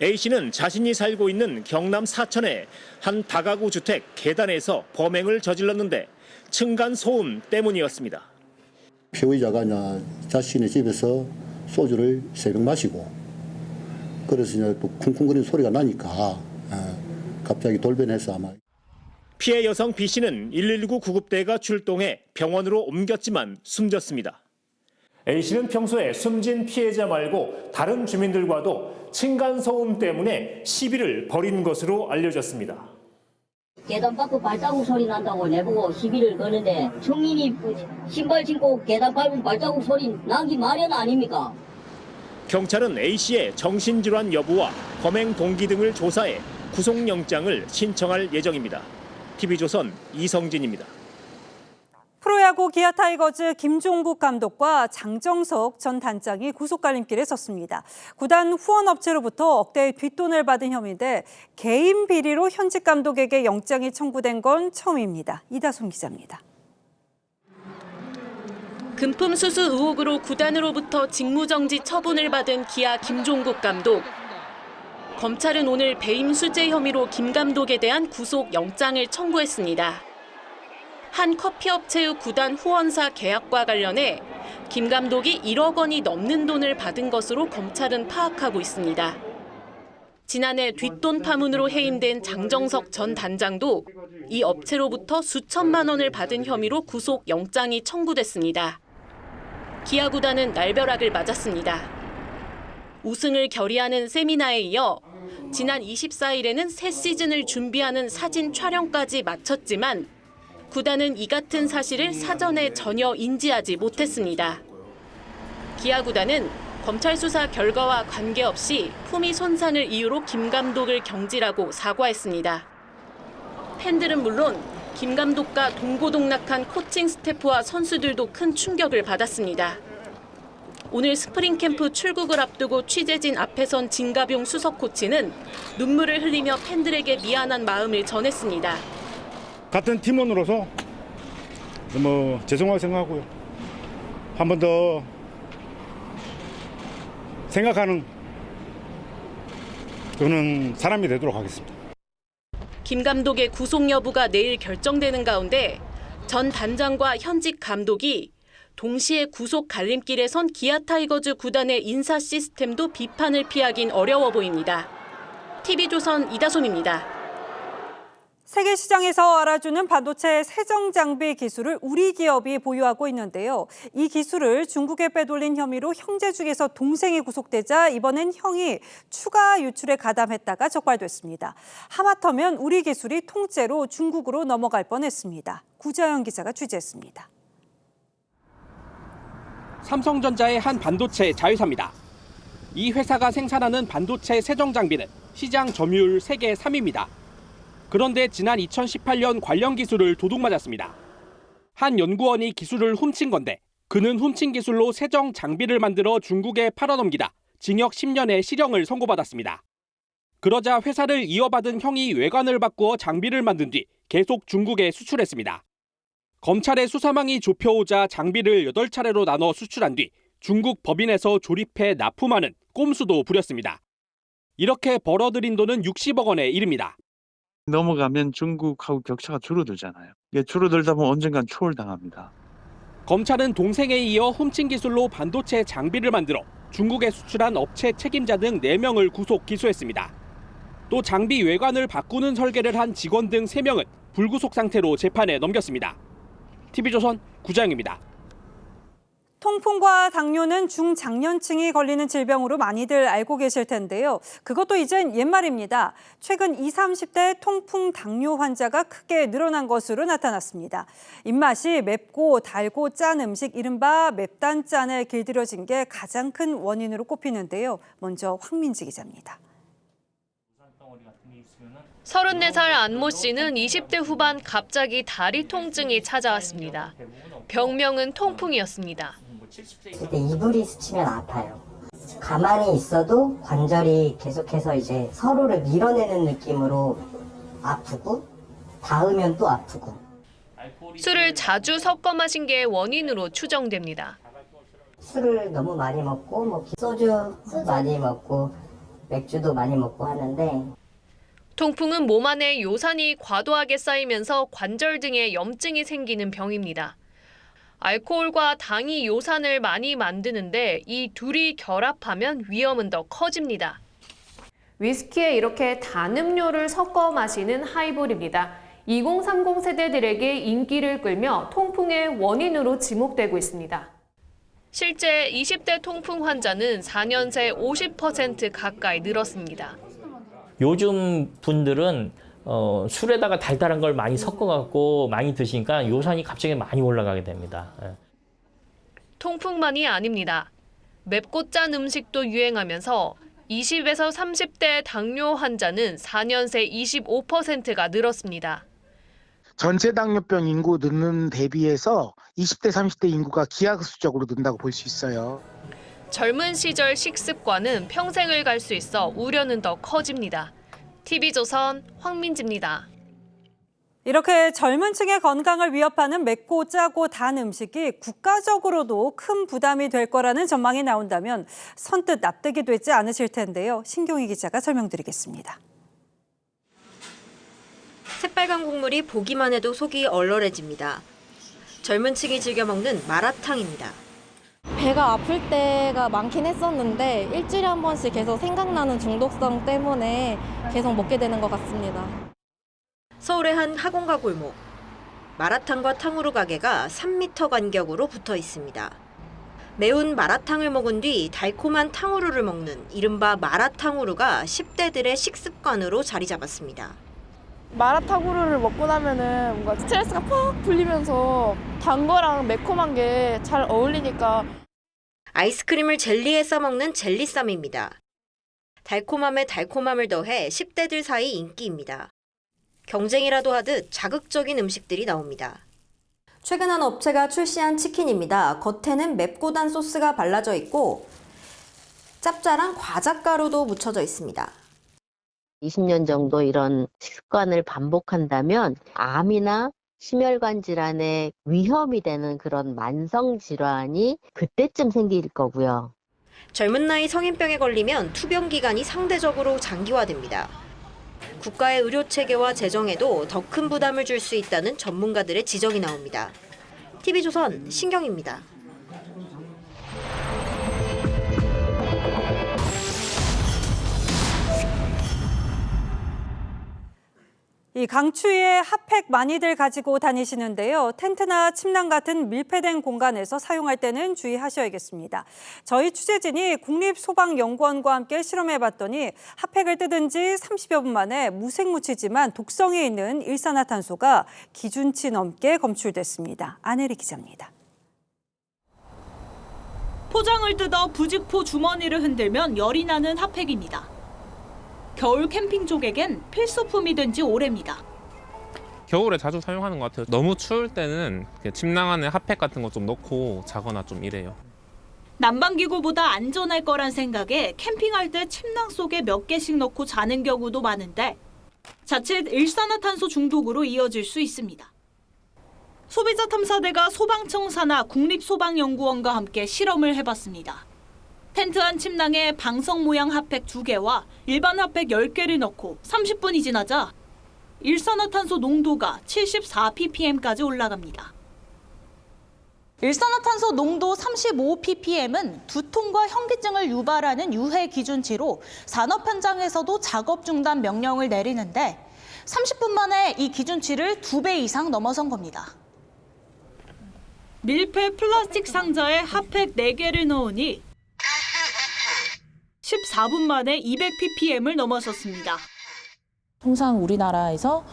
A씨는 자신이 살고 있는 경남 사천의 한 다가구 주택 계단에서 범행을 저질렀는데 층간 소음 때문이었습니다. 피의자가 자신의 집에서 소주를 새벽 마시고 그래서 또 쿵쿵거리는 소리가 나니까 갑자기 돌변해서 아마. 피해 여성 B씨는 119 구급대가 출동해 병원으로 옮겼지만 숨졌습니다. A씨는 평소에 숨진 피해자 말고 다른 주민들과도 층간소음 때문에 시비를 벌인 것으로 알려졌습니다. 계단 밟고 발자국 소리 난다고 내보고 시비를 거는데 청인이 신발 신고 계단 밟은 발자국 소리 나기 마련 아닙니까? 경찰은 A씨의 정신질환 여부와 범행 동기 등을 조사해 구속영장을 신청할 예정입니다. TV조선 이성진입니다. 프로야구 기아 타이거즈 김종국 감독과 장정석 전 단장이 구속갈림길에 섰습니다. 구단 후원업체로부터 억대의 뒷돈을 받은 혐의인데 개인 비리로 현직 감독에게 영장이 청구된 건 처음입니다. 이다솜 기자입니다. 금품 수수 의혹으로 구단으로부터 직무정지 처분을 받은 기아 김종국 감독. 검찰은 오늘 배임 수재 혐의로 김 감독에 대한 구속영장을 청구했습니다. 한 커피업체의 구단 후원사 계약과 관련해 김 감독이 1억 원이 넘는 돈을 받은 것으로 검찰은 파악하고 있습니다. 지난해 뒷돈 파문으로 해임된 장정석 전 단장도 이 업체로부터 수천만 원을 받은 혐의로 구속영장이 청구됐습니다. 기아 구단은 날벼락을 맞았습니다. 우승을 결의하는 세미나에 이어 지난 24일에는 새 시즌을 준비하는 사진 촬영까지 마쳤지만 구단은 이 같은 사실을 사전에 전혀 인지하지 못했습니다. 기아 구단은 검찰 수사 결과와 관계없이 품위 손상을 이유로 김 감독을 경질하고 사과했습니다. 팬들은 물론 김 감독과 동고동락한 코칭 스태프와 선수들도 큰 충격을 받았습니다. 오늘 스프링 캠프 출국을 앞두고 취재진 앞에 선 진가병 수석 코치는 눈물을 흘리며 팬들에게 미안한 마음을 전했습니다. 같은 팀원으로서 죄송하게 생각하고요. 한 번 더 생각하는 그런 사람이 되도록 하겠습니다. 김 감독의 구속 여부가 내일 결정되는 가운데 전 단장과 현직 감독이 동시에 구속 갈림길에 선 기아 타이거즈 구단의 인사 시스템도 비판을 피하긴 어려워 보입니다. TV조선 이다솜입니다. 세계 시장에서 알아주는 반도체 세정 장비 기술을 우리 기업이 보유하고 있는데요. 이 기술을 중국에 빼돌린 혐의로 형제 중에서 동생이 구속되자 이번엔 형이 추가 유출에 가담했다가 적발됐습니다. 하마터면 우리 기술이 통째로 중국으로 넘어갈 뻔했습니다. 구자영 기자가 취재했습니다. 삼성전자의 한 반도체 자회사입니다. 이 회사가 생산하는 반도체 세정 장비는 시장 점유율 세계 3위입니다. 그런데 지난 2018년 관련 기술을 도둑맞았습니다. 한 연구원이 기술을 훔친 건데 그는 훔친 기술로 세정 장비를 만들어 중국에 팔아넘기다 징역 10년의 실형을 선고받았습니다. 그러자 회사를 이어받은 형이 외관을 바꾸어 장비를 만든 뒤 계속 중국에 수출했습니다. 검찰의 수사망이 좁혀오자 장비를 8차례로 나눠 수출한 뒤 중국 법인에서 조립해 납품하는 꼼수도 부렸습니다. 이렇게 벌어들인 돈은 60억 원에 이릅니다. 넘어가면 중국하고 격차가 줄어들잖아요. 이게 줄어들다 보면 언젠간 초월당합니다. 검찰은 동생에 이어 훔친 기술로 반도체 장비를 만들어 중국에 수출한 업체 책임자 등 4명을 구속 기소했습니다. 또 장비 외관을 바꾸는 설계를 한 직원 등 3명은 불구속 상태로 재판에 넘겼습니다. TV조선 구자영입니다. 통풍과 당뇨는 중장년층이 걸리는 질병으로 많이들 알고 계실 텐데요. 그것도 이젠 옛말입니다. 최근 20, 30대 통풍 당뇨 환자가 크게 늘어난 것으로 나타났습니다. 입맛이 맵고 달고 짠 음식, 이른바 맵단짠에 길들여진 게 가장 큰 원인으로 꼽히는데요. 먼저 황민지 기자입니다. 34살 안모 씨는 20대 후반 갑자기 다리 통증이 찾아왔습니다. 병명은 통풍이었습니다. 이불이 스치면 아파요. 가만히 있어도 관절이 계속해서 이제 서로를 밀어내는 느낌으로 아프고 닿으면 또 아프고. 술을 자주 섞어 마신 게 원인으로 추정됩니다. 술을 너무 많이 먹고 소주 많이 먹고 맥주도 많이 먹고 하는데 통풍은 몸 안에 요산이 과도하게 쌓이면서 관절 등에 염증이 생기는 병입니다. 알코올과 당이 요산을 많이 만드는데 이 둘이 결합하면 위험은 더 커집니다. 위스키에 이렇게 단 음료를 섞어 마시는 하이볼입니다. 2030 세대들에게 인기를 끌며 통풍의 원인으로 지목되고 있습니다. 실제 20대 통풍 환자는 4년 새 50% 가까이 늘었습니다. 요즘 분들은 술에다가 달달한 걸 많이 섞어갖고 많이 드시니까 요산이 갑자기 많이 올라가게 됩니다. 통풍만이 아닙니다. 맵고 짠 음식도 유행하면서 20에서 30대 당뇨 환자는 4년 새 25%가 늘었습니다. 전체 당뇨병 인구 늘는 대비해서 20대, 30대 인구가 기하급수적으로 는다고 볼 수 있어요. 젊은 시절 식습관은 평생을 갈 수 있어 우려는 더 커집니다. TV조선 황민지입니다. 이렇게 젊은 층의 건강을 위협하는 맵고 짜고 단 음식이 국가적으로도 큰 부담이 될 거라는 전망이 나온다면 선뜻 납득이 되지 않으실 텐데요. 신경희 기자가 설명드리겠습니다. 새빨간 국물이 보기만 해도 속이 얼얼해집니다. 젊은 층이 즐겨 먹는 마라탕입니다. 배가 아플 때가 많긴 했었는데 일주일에 한 번씩 계속 생각나는 중독성 때문에 계속 먹게 되는 것 같습니다. 서울의 한 학원가 골목. 마라탕과 탕후루 가게가 3m 간격으로 붙어 있습니다. 매운 마라탕을 먹은 뒤 달콤한 탕후루를 먹는 이른바 마라탕후루가 10대들의 식습관으로 자리 잡았습니다. 마라탕후루를 먹고 나면은 뭔가 스트레스가 팍 풀리면서 단 거랑 매콤한 게 잘 어울리니까. 아이스크림을 젤리에 싸먹는 젤리쌈입니다. 달콤함에 달콤함을 더해 10대들 사이 인기입니다. 경쟁이라도 하듯 자극적인 음식들이 나옵니다. 최근 한 업체가 출시한 치킨입니다. 겉에는 맵고 단 소스가 발라져 있고 짭짤한 과자가루도 묻혀져 있습니다. 20년 정도 이런 식습관을 반복한다면 암이나 심혈관 질환의 위험이 되는 그런 만성 질환이 그때쯤 생길 거고요. 젊은 나이 성인병에 걸리면 투병 기간이 상대적으로 장기화됩니다. 국가의 의료 체계와 재정에도 더 큰 부담을 줄 수 있다는 전문가들의 지적이 나옵니다. TV조선 신경입니다. 이 강추위에 핫팩 많이들 가지고 다니시는데요. 텐트나 침낭 같은 밀폐된 공간에서 사용할 때는 주의하셔야겠습니다. 저희 취재진이 국립소방연구원과 함께 실험해봤더니 핫팩을 뜯은 지 30여 분 만에 무색무취지만 독성이 있는 일산화탄소가 기준치 넘게 검출됐습니다. 안혜리 기자입니다. 포장을 뜯어 부직포 주머니를 흔들면 열이 나는 핫팩입니다. 겨울 캠핑족에겐 필수품이 된 지 오래입니다. 겨울에 자주 사용하는 것 같아요. 너무 추울 때는 침낭 안에 핫팩 같은 거 좀 넣고 자거나 좀 이래요. 난방기구보다 안전할 거란 생각에 캠핑할 때 침낭 속에 몇 개씩 넣고 자는 경우도 많은데 자칫 일산화탄소 중독으로 이어질 수 있습니다. 소비자 탐사대가 소방청 산하 국립소방연구원과 함께 실험을 해봤습니다. 텐트 안 침낭에 방석 모양 핫팩 2개와 일반 핫팩 10개를 넣고 30분이 지나자 일산화탄소 농도가 74ppm까지 올라갑니다. 일산화탄소 농도 35ppm은 두통과 현기증을 유발하는 유해 기준치로 산업 현장에서도 작업 중단 명령을 내리는데 30분 만에 이 기준치를 2배 이상 넘어선 겁니다. 밀폐 플라스틱 상자에 핫팩 4개를 넣으니 14분 만에 200ppm을 넘어섰습니다. 통상 우리나라에서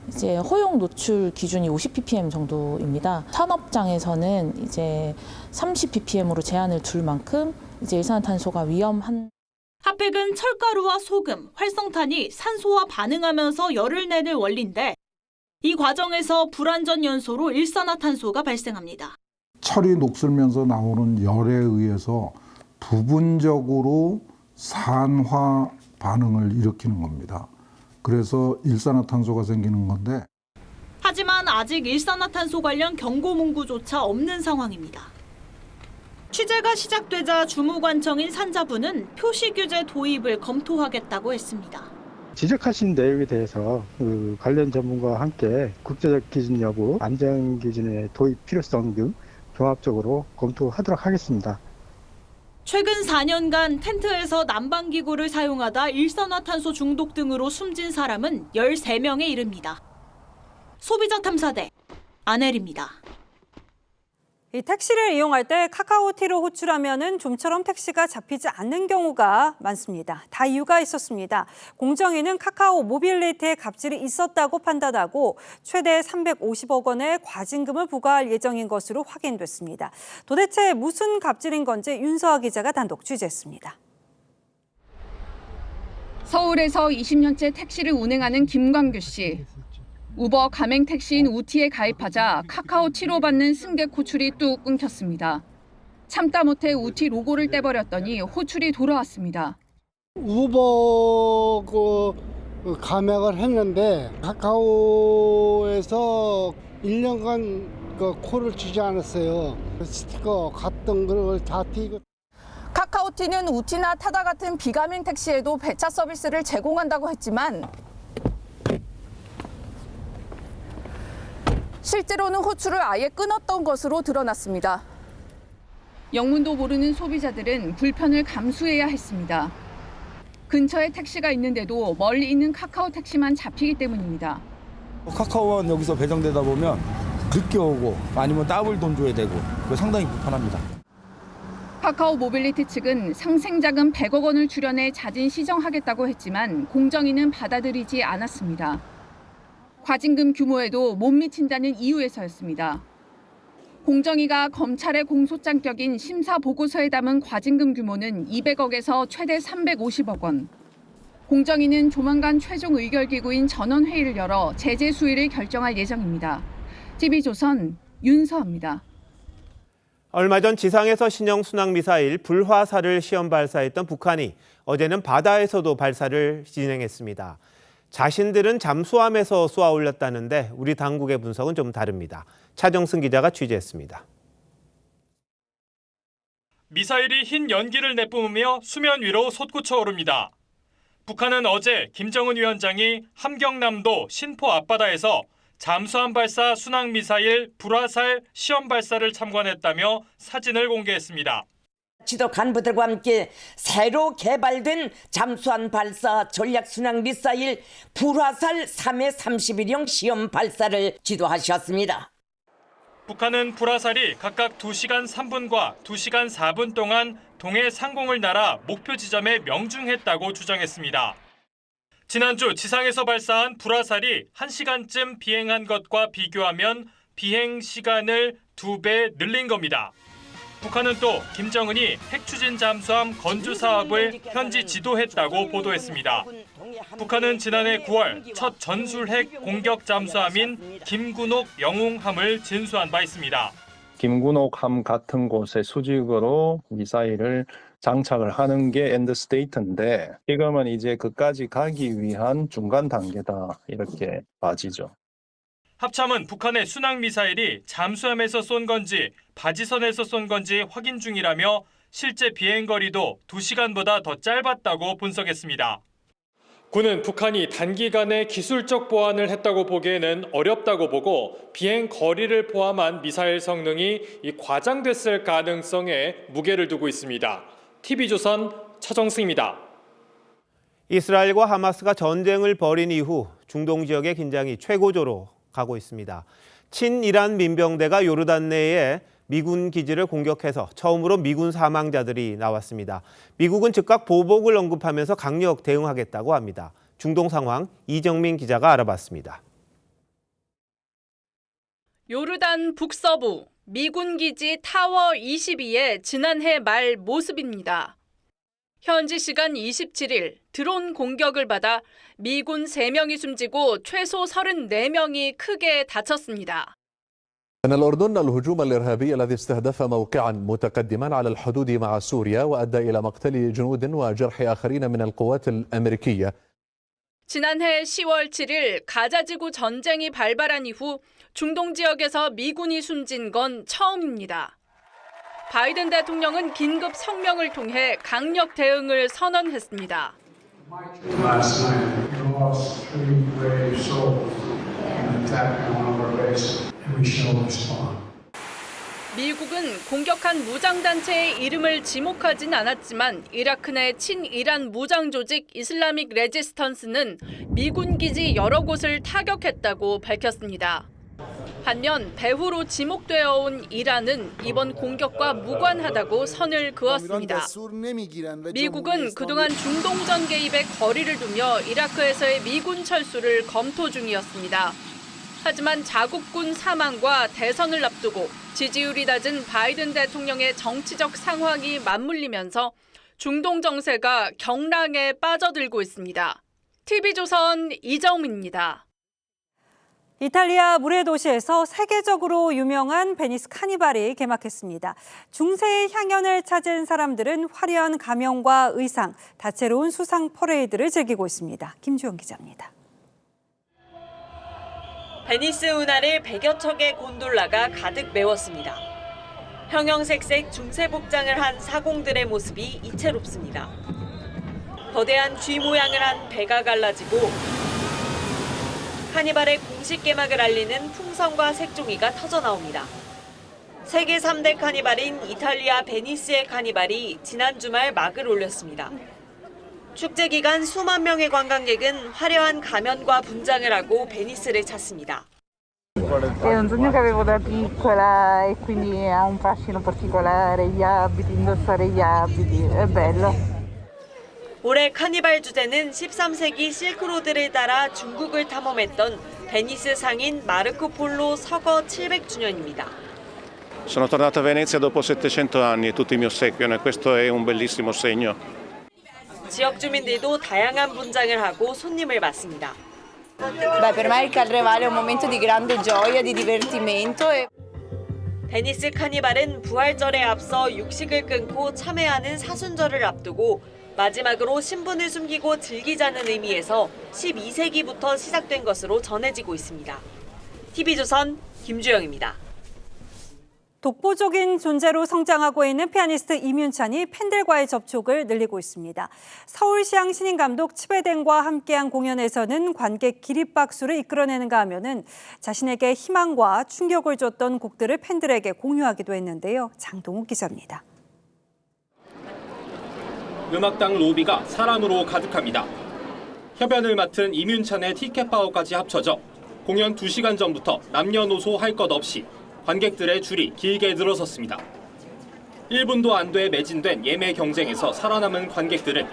이제 허용 노출 기준이 50ppm 정도입니다. 산업장에서는 이제 30ppm으로 제한을 둘 만큼 이제 일산화탄소가 위험한. 핫팩은 철가루와 소금, 활성탄이 산소와 반응하면서 열을 내는 원리인데 이 과정에서 불완전 연소로 일산화탄소가 발생합니다. 철이 녹슬면서 나오는 열에 의해서 부분적으로 산화 반응을 일으키는 겁니다. 그래서 일산화탄소가 생기는 건데. 하지만 아직 일산화탄소 관련 경고 문구조차 없는 상황입니다. 취재가 시작되자 주무관청인 산자부는 표시 규제 도입을 검토하겠다고 했습니다. 지적하신 내용에 대해서 관련 전문가와 함께 국제적 기준 여부, 안전 기준의 도입 필요성 등 종합적으로 검토하도록 하겠습니다. 최근 4년간 텐트에서 난방기구를 사용하다 일산화탄소 중독 등으로 숨진 사람은 13명에 이릅니다. 소비자 탐사대 안혜리입니다. 이 택시를 이용할 때 카카오티로 호출하면은 좀처럼 택시가 잡히지 않는 경우가 많습니다. 다 이유가 있었습니다. 공정위는 카카오 모빌리티에 갑질이 있었다고 판단하고 최대 350억 원의 과징금을 부과할 예정인 것으로 확인됐습니다. 도대체 무슨 갑질인 건지 윤서아 기자가 단독 취재했습니다. 서울에서 20년째 택시를 운행하는 김광규 씨. 우버 가맹 택시인 우티에 가입하자 카카오티로 받는 승객 호출이 뚝 끊겼습니다. 참다 못해 우티 로고를 떼버렸더니 호출이 돌아왔습니다. 우버 가맹을 했는데 카카오에서 1년간 콜을 주지 않았어요. 스티커 같은 걸 다 띄고. 카카오티는 우티나 타다 같은 비가맹 택시에도 배차 서비스를 제공한다고 했지만 실제로는 호출을 아예 끊었던 것으로 드러났습니다. 영문도 모르는 소비자들은 불편을 감수해야 했습니다. 근처에 택시가 있는데도 멀리 있는 카카오 택시만 잡히기 때문입니다. 카카오만 여기서 배정되다 보면 늦게 오고 아니면 더블 돈 줘야 되고 그거 상당히 불편합니다. 카카오 모빌리티 측은 상생자금 100억 원을 출연해 자진 시정하겠다고 했지만 공정위는 받아들이지 않았습니다. 과징금 규모에도 못 미친다는 이유에서였습니다. 공정위가 검찰의 공소장격인 심사 보고서에 담은 과징금 규모는 200억에서 최대 350억 원. 공정위는 조만간 최종 의결기구인 전원회의를 열어 제재 수위를 결정할 예정입니다. TV조선 윤서아입니다. 얼마 전 지상에서 신형 순항미사일 불화살을 시험 발사했던 북한이 어제는 바다에서도 발사를 진행했습니다. 자신들은 잠수함에서 쏘아 올렸다는데 우리 당국의 분석은 좀 다릅니다. 차정승 기자가 취재했습니다. 미사일이 흰 연기를 내뿜으며 수면 위로 솟구쳐 오릅니다. 북한은 어제 김정은 위원장이 함경남도 신포 앞바다에서 잠수함 발사 순항미사일 불화살 시험 발사를 참관했다며 사진을 공개했습니다. 지도 간부들과 함께 새로 개발된 잠수함 발사 전략 순항 미사일 불화살 3회 31형 시험 발사를 지도하셨습니다. 북한은 불화살이 각각 2시간 3분과 2시간 4분 동안 동해 상공을 날아 목표 지점에 명중했다고 주장했습니다. 지난주 지상에서 발사한 불화살이 1시간쯤 비행한 것과 비교하면 비행 시간을 2배 늘린 겁니다. 북한은 또 김정은이 핵추진 잠수함 건조 사업을 현지 지도했다고 보도했습니다. 북한은 지난해 9월 첫 전술핵 공격 잠수함인 김군옥 영웅함을 진수한 바 있습니다. 김군옥함 같은 곳에 수직으로 미사일을 장착을 하는 게 엔드 스테이트인데 지금은 이제 그까지 가기 위한 중간 단계다 이렇게 봐지죠. 합참은 북한의 순항미사일이 잠수함에서 쏜 건지 바지선에서 쏜 건지 확인 중이라며 실제 비행거리도 2시간보다 더 짧았다고 분석했습니다. 군은 북한이 단기간에 기술적 보완을 했다고 보기에는 어렵다고 보고 비행 거리를 포함한 미사일 성능이 과장됐을 가능성에 무게를 두고 있습니다. TV조선 차정승입니다. 이스라엘과 하마스가 전쟁을 벌인 이후 중동 지역의 긴장이 최고조로 가고 있습니다. 친이란 민병대가 요르단 내에 미군 기지를 공격해서 처음으로 미군 사망자들이 나왔습니다. 미국은 즉각 보복을 언급하면서 강력 대응하겠다고 합니다. 중동 상황 이정민 기자가 알아봤습니다. 요르단 북서부 미군 기지 타워 22의 지난해 말 모습입니다. 현지 시간 27일 드론 공격을 받아 미군 3명이 숨지고 최소 34명이 크게 다쳤습니다. أن الأردن الهجوم الإرهابي الذي استهدف موقعا متقدما على الحدود مع سوريا وأدى إلى مقتل جنود وجرح آخرين من القوات الأمريكية. 지난해 10월 7일 가자지구 전쟁이 발발한 이후 중동 지역에서 미군이 숨진 건 처음입니다. 바이든 대통령은 긴급 성명을 통해 강력 대응을 선언했습니다. 미국은 공격한 무장단체의 이름을 지목하진 않았지만 이라크 내 친이란 무장 조직 이슬라믹 레지스턴스는 미군 기지 여러 곳을 타격했다고 밝혔습니다. 반면 배후로 지목되어 온 이란은 이번 공격과 무관하다고 선을 그었습니다. 미국은 그동안 중동전 개입에 거리를 두며 이라크에서의 미군 철수를 검토 중이었습니다. 하지만 자국군 사망과 대선을 앞두고 지지율이 낮은 바이든 대통령의 정치적 상황이 맞물리면서 중동 정세가 경랑에 빠져들고 있습니다. TV조선 이정민입니다. 이탈리아 물의 도시에서 세계적으로 유명한 베니스 카니발이 개막했습니다. 중세의 향연을 찾은 사람들은 화려한 가면과 의상, 다채로운 수상 퍼레이드를 즐기고 있습니다. 김주영 기자입니다. 베니스 운하를 100여 척의 곤돌라가 가득 메웠습니다. 형형색색 중세 복장을 한 사공들의 모습이 이채롭습니다. 거대한 쥐 모양을 한 배가 갈라지고 카니발의 공식 개막을 알리는 풍선과 색종이가 터져나옵니다. 세계 3대 카니발인 이탈리아 베니스의 카니발이 지난 주말 막을 올렸습니다. 축제 기간 수만 명의 관광객은 화려한 가면과 분장을 하고 베니스를 찾습니다. È un sogno che avevo da piccola e quindi ha un fascino particolare, gli abiti, indossare gli abiti, è bello. 올해 카니발 주제는 13세기 실크로드를 따라 중국을 탐험했던 베니스 상인 마르코 폴로 서거 700주년입니다. Sono tornato a Venezia dopo 700 anni e tutti mi ossequiano e questo è un bellissimo segno. 지역 주민들도 다양한 분장을 하고 손님을 맞습니다. Beh, per me il carnevale è un momento di grande gioia, di divertimento. 베니스 카니발은 부활절에 앞서 육식을 끊고 참회하는 사순절을 앞두고 마지막으로 신분을 숨기고 즐기자는 의미에서 12세기부터 시작된 것으로 전해지고 있습니다. TV조선 김주영입니다. 독보적인 존재로 성장하고 있는 피아니스트 이문찬이 팬들과의 접촉을 늘리고 있습니다. 서울시향 신인감독 츠베덴과 함께한 공연에서는 관객 기립박수를 이끌어내는가 하면은 자신에게 희망과 충격을 줬던 곡들을 팬들에게 공유하기도 했는데요. 장동욱 기자입니다. 음악당 로비가 사람으로 가득합니다. 협연을 맡은 이문찬의 티켓 파워까지 합쳐져 공연 2시간 전부터 남녀노소 할 것 없이 관객들의 줄이 길게 늘어섰습니다. 1분도 안 돼 매진된 예매 경쟁에서 살아남은 관객들은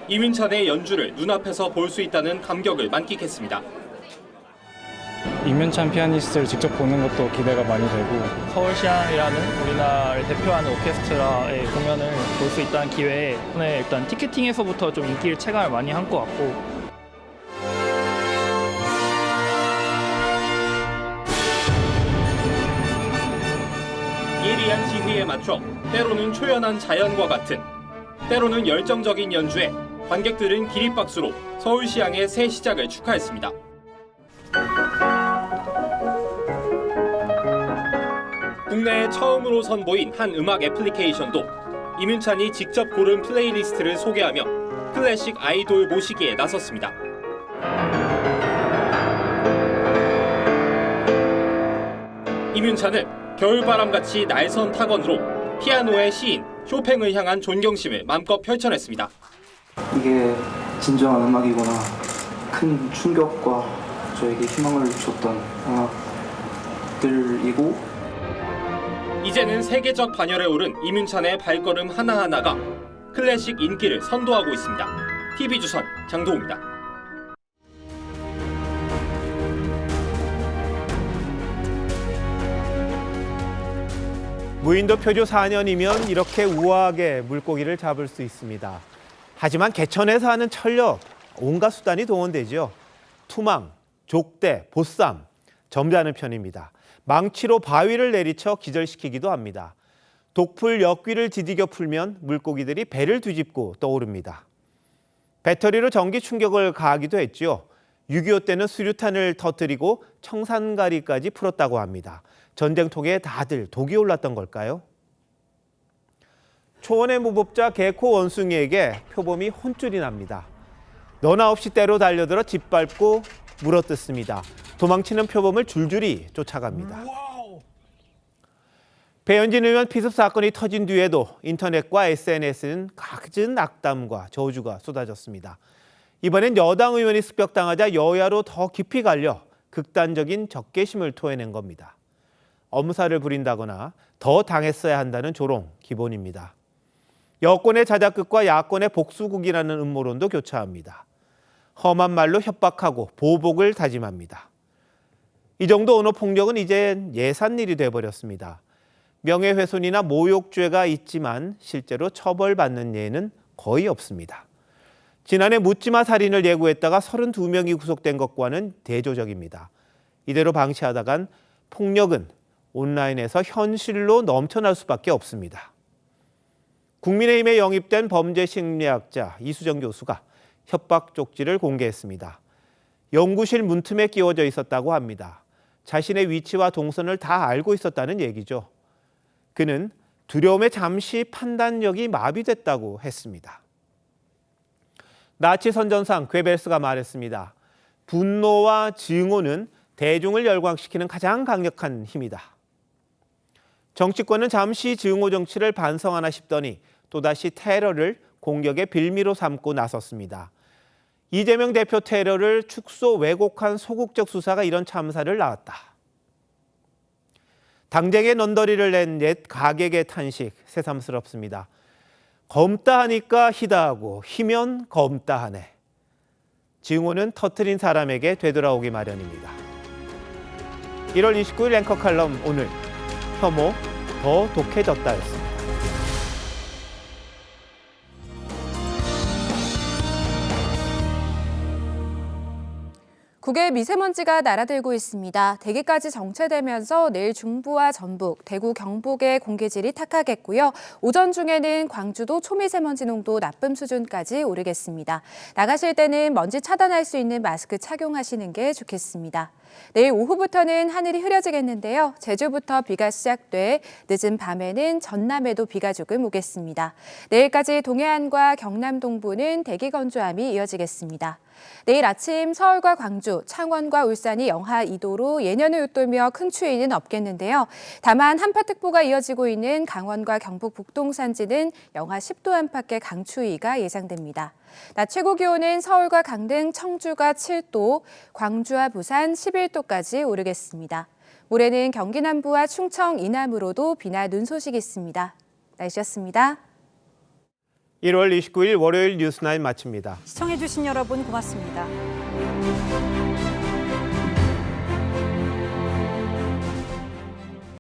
이문찬의 연주를 눈앞에서 볼 수 있다는 감격을 만끽했습니다. 이문찬 피아니스트를 직접 보는 것도 기대가 많이 되고 서울시향이라는 우리나라를 대표하는 오케스트라의 공연을 볼 수 있다는 기회에 일단 티켓팅에서부터 좀 인기를 체감을 많이 한 것 같고 예리한 지휘에 맞춰 때로는 초연한 자연과 같은 때로는 열정적인 연주에 관객들은 기립박수로 서울시향의 새 시작을 축하했습니다. 국내에 처음으로 선보인 한 음악 애플리케이션도 이문찬이 직접 고른 플레이리스트를 소개하며 클래식 아이돌 모시기에 나섰습니다. 이문찬은 겨울바람같이 날선 타건으로 피아노의 시인 쇼팽을 향한 존경심을 마음껏 펼쳐냈습니다. 이게 진정한 음악이구나. 큰 충격과 저에게 희망을 줬던 음악들이고, 이제는 세계적 반열에 오른 이문찬의 발걸음 하나하나가 클래식 인기를 선도하고 있습니다. TV조선 장도우입니다. 무인도 표류 4년이면 이렇게 우아하게 물고기를 잡을 수 있습니다. 하지만 개천에서 하는 철력, 온갖 수단이 동원되죠. 투망, 족대, 보쌈, 점잖은 편입니다. 망치로 바위를 내리쳐 기절시키기도 합니다. 독풀 역귀를 디디겨 풀면 물고기들이 배를 뒤집고 떠오릅니다. 배터리로 전기 충격을 가하기도 했죠. 6.25 때는 수류탄을 터뜨리고 청산가리까지 풀었다고 합니다. 전쟁통에 다들 독이 올랐던 걸까요? 초원의 무법자 개코 원숭이에게 표범이 혼쭐이 납니다. 너나 없이 때로 달려들어 짓밟고 물어뜯습니다. 도망치는 표범을 줄줄이 쫓아갑니다. 배현진 의원 피습 사건이 터진 뒤에도 인터넷과 SNS는 갖은 악담과 저주가 쏟아졌습니다. 이번엔 여당 의원이 습격당하자 여야로 더 깊이 갈려 극단적인 적개심을 토해낸 겁니다. 엄살을 부린다거나 더 당했어야 한다는 조롱 기본입니다. 여권의 자작극과 야권의 복수국이라는 음모론도 교차합니다. 험한 말로 협박하고 보복을 다짐합니다. 이 정도 언어폭력은 이젠 예산일이 돼버렸습니다. 명예훼손이나 모욕죄가 있지만 실제로 처벌받는 예는 거의 없습니다. 지난해 묻지마 살인을 예고했다가 32명이 구속된 것과는 대조적입니다. 이대로 방치하다간 폭력은 온라인에서 현실로 넘쳐날 수밖에 없습니다. 국민의힘에 영입된 범죄심리학자 이수정 교수가 협박 쪽지를 공개했습니다. 연구실 문틈에 끼워져 있었다고 합니다. 자신의 위치와 동선을 다 알고 있었다는 얘기죠. 그는 두려움에 잠시 판단력이 마비됐다고 했습니다. 나치 선전상 괴벨스가 말했습니다. 분노와 증오는 대중을 열광시키는 가장 강력한 힘이다. 정치권은 잠시 증오 정치를 반성하나 싶더니 또다시 테러를 공격의 빌미로 삼고 나섰습니다. 이재명 대표 테러를 축소 왜곡한 소극적 수사가 이런 참사를 낳았다. 당쟁에 넌더리를 낸 옛 가객의 탄식 새삼스럽습니다. 검다 하니까 희다 하고 희면 검다 하네. 증오는 터트린 사람에게 되돌아오기 마련입니다. 1월 29일 앵커 칼럼 오늘 혐오 더 독해졌다였습니다. 국외 미세먼지가 날아들고 있습니다. 대기까지 정체되면서 내일 중부와 전북, 대구, 경북의 공기질이 탁하겠고요. 오전 중에는 광주도 초미세먼지 농도 나쁨 수준까지 오르겠습니다. 나가실 때는 먼지 차단할 수 있는 마스크 착용하시는 게 좋겠습니다. 내일 오후부터는 하늘이 흐려지겠는데요. 제주부터 비가 시작돼 늦은 밤에는 전남에도 비가 조금 오겠습니다. 내일까지 동해안과 경남 동부는 대기 건조함이 이어지겠습니다. 내일 아침 서울과 광주, 창원과 울산이 영하 2도로 예년을 웃돌며 큰 추위는 없겠는데요. 다만 한파특보가 이어지고 있는 강원과 경북 북동 산지는 영하 10도 안팎의 강추위가 예상됩니다. 낮 최고 기온은 서울과 강릉, 청주가 7도, 광주와 부산 11도까지 오르겠습니다. 모레는 경기 남부와 충청 이남으로도 비나 눈 소식이 있습니다. 날씨였습니다. 1월 29일 월요일 뉴스나인 마칩니다. 시청해주신 여러분 고맙습니다.